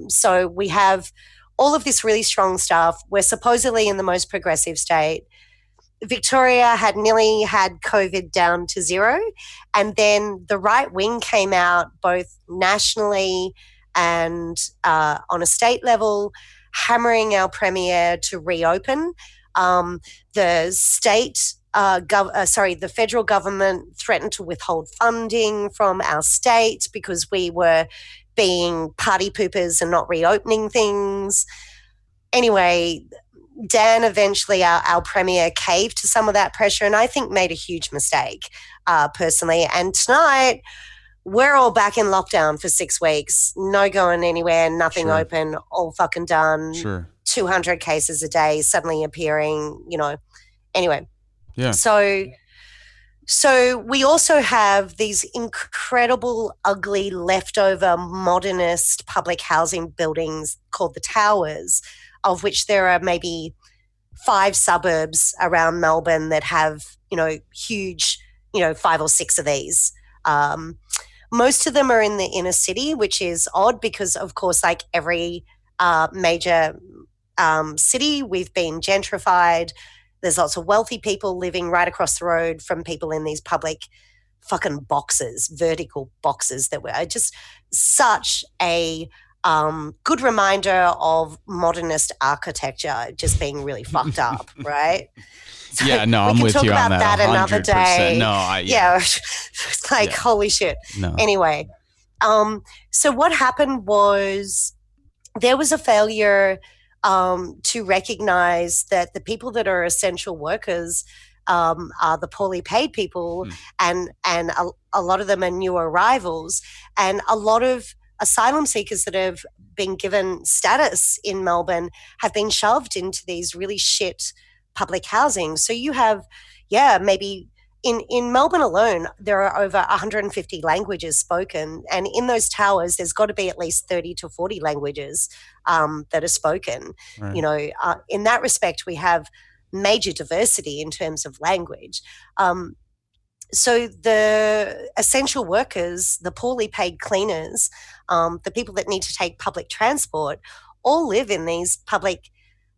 So we have all of this really strong stuff. We're supposedly in the most progressive state. Victoria had nearly had COVID down to 0. And then the right wing came out both nationally and on a state level, hammering our premier to reopen. The the federal government threatened to withhold funding from our state because we were being party poopers and not reopening things. Anyway, Dan eventually, our premier, caved to some of that pressure, and I think made a huge mistake, personally. And tonight, we're all back in lockdown for 6 weeks. No going anywhere, nothing open, all fucking done. 200 cases a day suddenly appearing, Anyway. Yeah. So we also have these incredible, ugly, leftover modernist public housing buildings called the Towers, of which there are maybe 5 suburbs around Melbourne that have, huge, 5 or 6 of these. Most of them are in the inner city, which is odd because, of course, like every major city, we've been gentrified. There's lots of wealthy people living right across the road from people in these public fucking boxes, vertical boxes that were just such a good reminder of modernist architecture just being really fucked up, right? So yeah, no, I'm with you on that. We can talk about that another day. No, it's like, holy shit. No. Anyway, so what happened was there was a failure to recognize that the people that are essential workers are the poorly paid people, and a lot of them are new arrivals, and a lot of asylum seekers that have been given status in Melbourne have been shoved into these really shit public housing. So you have, maybe in Melbourne alone, there are over 150 languages spoken. And in those towers, there's got to be at least 30 to 40 languages that are spoken. Right. In that respect, we have major diversity in terms of language. So the essential workers, the poorly paid cleaners, the people that need to take public transport, all live in these public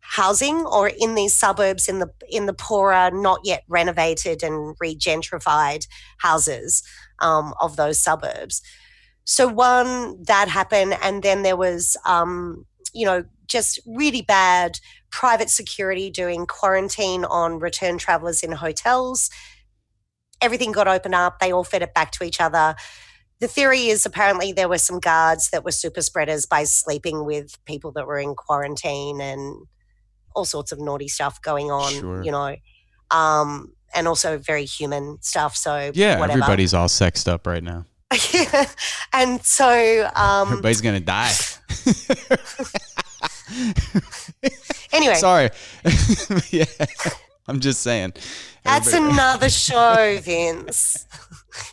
housing or in these suburbs in the poorer, not yet renovated and regentrified houses of those suburbs. So that happened, and then there was just really bad private security doing quarantine on return travellers in hotels. Everything got opened up. They all fed it back to each other. The theory is apparently there were some guards that were super spreaders by sleeping with people that were in quarantine and all sorts of naughty stuff going on, and also very human stuff. So whatever. Everybody's all sexed up right now. Yeah. And so everybody's going to die. Anyway. Sorry. Yeah. I'm just saying. That's another show, Vince.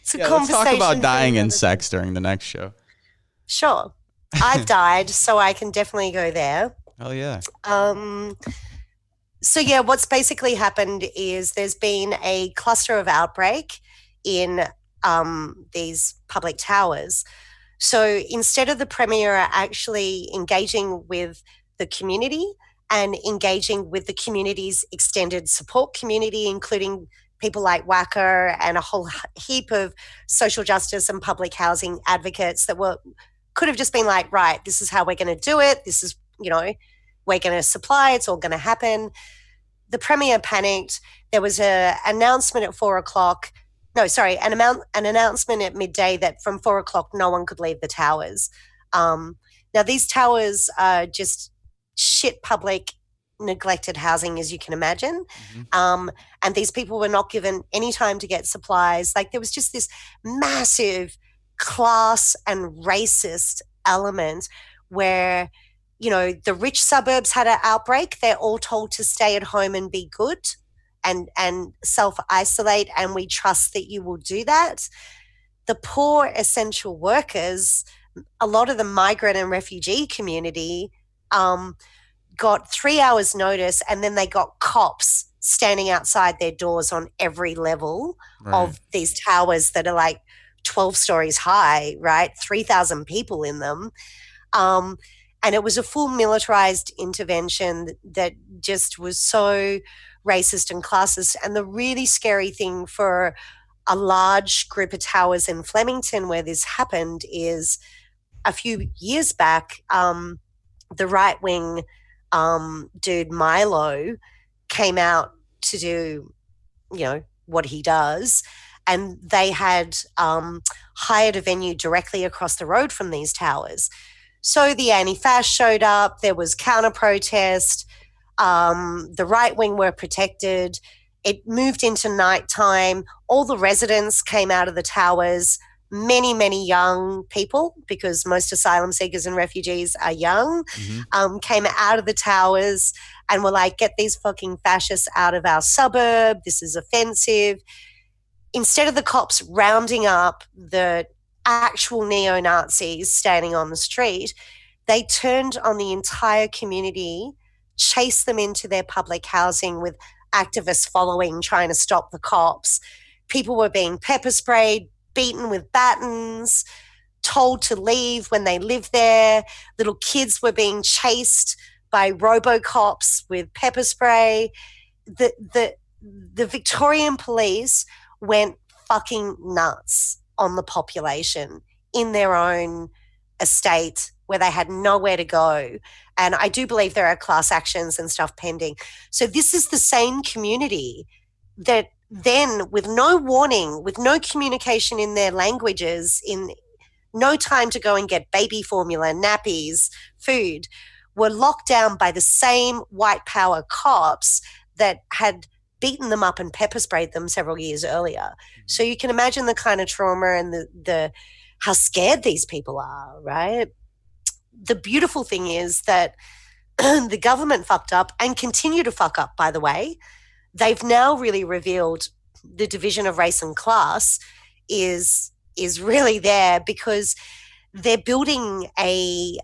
It's a conversation. Let's talk about dying and sex during the next show. Sure. I've died, so I can definitely go there. Oh, yeah. So, what's basically happened is there's been a cluster of outbreak in these public towers. So instead of the Premier actually engaging with the community and engaging with the community's extended support community, including people like WACA and a whole heap of social justice and public housing advocates that could have just been like, right, this is how we're going to do it. This is, we're going to supply. It's all going to happen. The Premier panicked. There was an announcement at 4 o'clock. No, sorry, an announcement at midday that from 4 o'clock no one could leave the towers. Now, these towers are just shit public neglected housing, as you can imagine. Mm-hmm. And these people were not given any time to get supplies. Like, there was just this massive class and racist element where, the rich suburbs had an outbreak. They're all told to stay at home and be good and self-isolate, and we trust that you will do that. The poor essential workers, a lot of the migrant and refugee community, got 3 hours notice, and then they got cops standing outside their doors on every level of these towers that are like 12 stories high, right? 3,000 people in them. And it was a full militarized intervention that just was so racist and classist. And the really scary thing for a large group of towers in Flemington where this happened is a few years back, the right-wing dude Milo came out to do, what he does. And they had hired a venue directly across the road from these towers. So the anti-fasc showed up. There was counter-protest. The right wing were protected. It moved into nighttime. All the residents came out of the towers, many, many young people, because most asylum seekers and refugees are young, came out of the towers and were like, get these fucking fascists out of our suburb. This is offensive. Instead of the cops rounding up the actual neo-Nazis standing on the street, they turned on the entire community, chased them into their public housing with activists following, trying to stop the cops. People were being pepper sprayed, beaten with batons, told to leave when they lived there. Little kids were being chased by robo-cops with pepper spray. The Victorian police went fucking nuts on the population in their own estate where they had nowhere to go. And I do believe there are class actions and stuff pending. So this is the same community that then, with no warning, with no communication in their languages, in no time to go and get baby formula, nappies, food, were locked down by the same white power cops that had beaten them up and pepper sprayed them several years earlier. So you can imagine the kind of trauma and the how scared these people are, right? The beautiful thing is that the government fucked up and continue to fuck up, by the way. They've now really revealed the division of race and class is really there because they're building a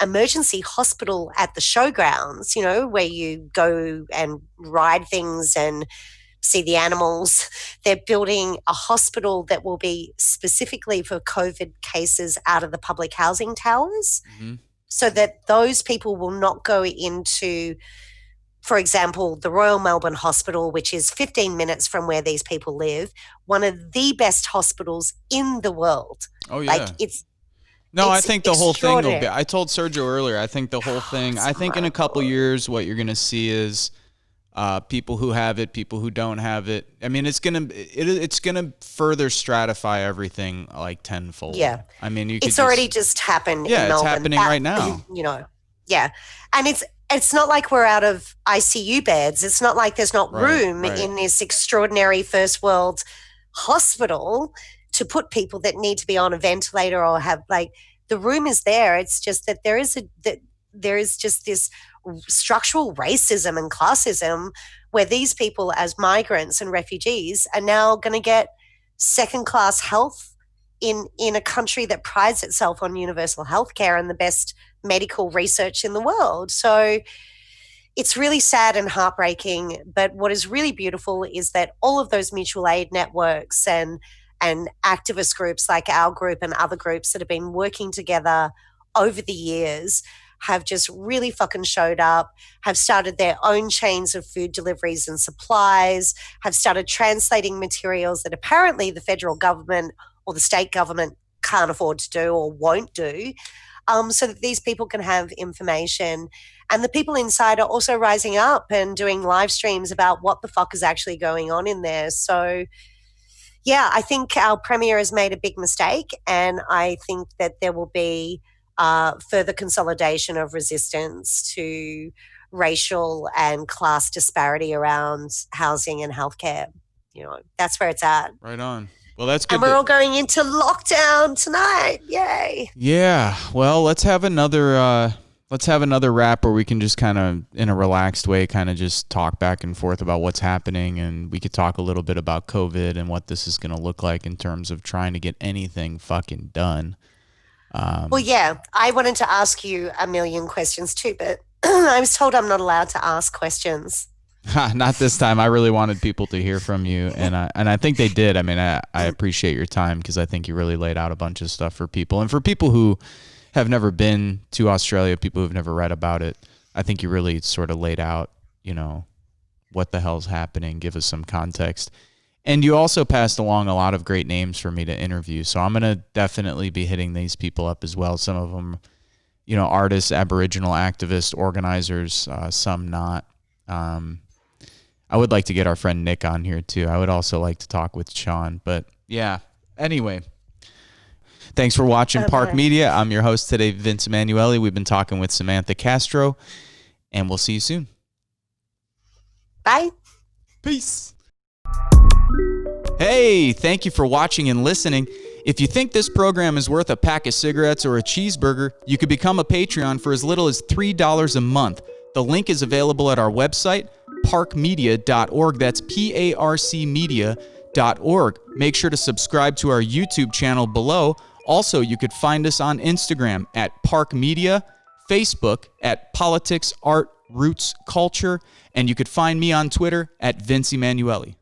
emergency hospital at the showgrounds, where you go and ride things and see the animals. They're building a hospital that will be specifically for COVID cases out of the public housing towers, so that those people will not go into, for example, the Royal Melbourne Hospital, which is 15 minutes from where these people live, one of the best hospitals in the world. Oh, yeah. I think the whole thing will be, I told Sergio earlier, I think the whole thing, I think in a couple years, what you're going to see is people who have it, people who don't have it. I mean, it's going to further stratify everything like tenfold. Yeah. I mean, it's already just happened in Melbourne. Yeah, it's happening right now. Yeah. And it's not like we're out of ICU beds. It's not like there's not room in this extraordinary first world hospital to put people that need to be on a ventilator or have, like, the room is there. It's just that there is just this structural racism and classism where these people as migrants and refugees are now going to get second-class health in a country that prides itself on universal health care and the best medical research in the world. So it's really sad and heartbreaking. But what is really beautiful is that all of those mutual aid networks and activist groups like our group and other groups that have been working together over the years have just really fucking showed up, have started their own chains of food deliveries and supplies, have started translating materials that apparently the federal government or the state government can't afford to do or won't do, so that these people can have information. And the people inside are also rising up and doing live streams about what the fuck is actually going on in there. So yeah, I think our premier has made a big mistake, and I think that there will be further consolidation of resistance to racial and class disparity around housing and healthcare. That's where it's at. Right on. Well, that's good. And we're all going into lockdown tonight. Yay. Yeah. Well, let's have another wrap where we can just kind of, in a relaxed way, kind of just talk back and forth about what's happening, and we could talk a little bit about COVID and what this is going to look like in terms of trying to get anything fucking done. Well, yeah, I wanted to ask you a million questions too, but I was told I'm not allowed to ask questions. Not this time. I really wanted people to hear from you, and I think they did. I mean, I appreciate your time because I think you really laid out a bunch of stuff for people, and for people who have never been to Australia, people who've never read about it, I think you really sort of laid out, what the hell's happening, give us some context. And you also passed along a lot of great names for me to interview. So I'm going to definitely be hitting these people up as well. Some of them, artists, Aboriginal activists, organizers, some not. I would like to get our friend Nick on here too. I would also like to talk with Sean. But yeah, anyway. Thanks for watching Park Media. I'm your host today, Vince Emanuele. We've been talking with Samantha Castro, and we'll see you soon. Bye. Peace. Hey, thank you for watching and listening. If you think this program is worth a pack of cigarettes or a cheeseburger, you could become a Patreon for as little as $3 a month. The link is available at our website, parkmedia.org. That's PARCmedia.org. Make sure to subscribe to our YouTube channel below. Also, you could find us on Instagram at Park Media, Facebook at Politics, Art, Roots, Culture, and you could find me on Twitter at Vince Emanuele.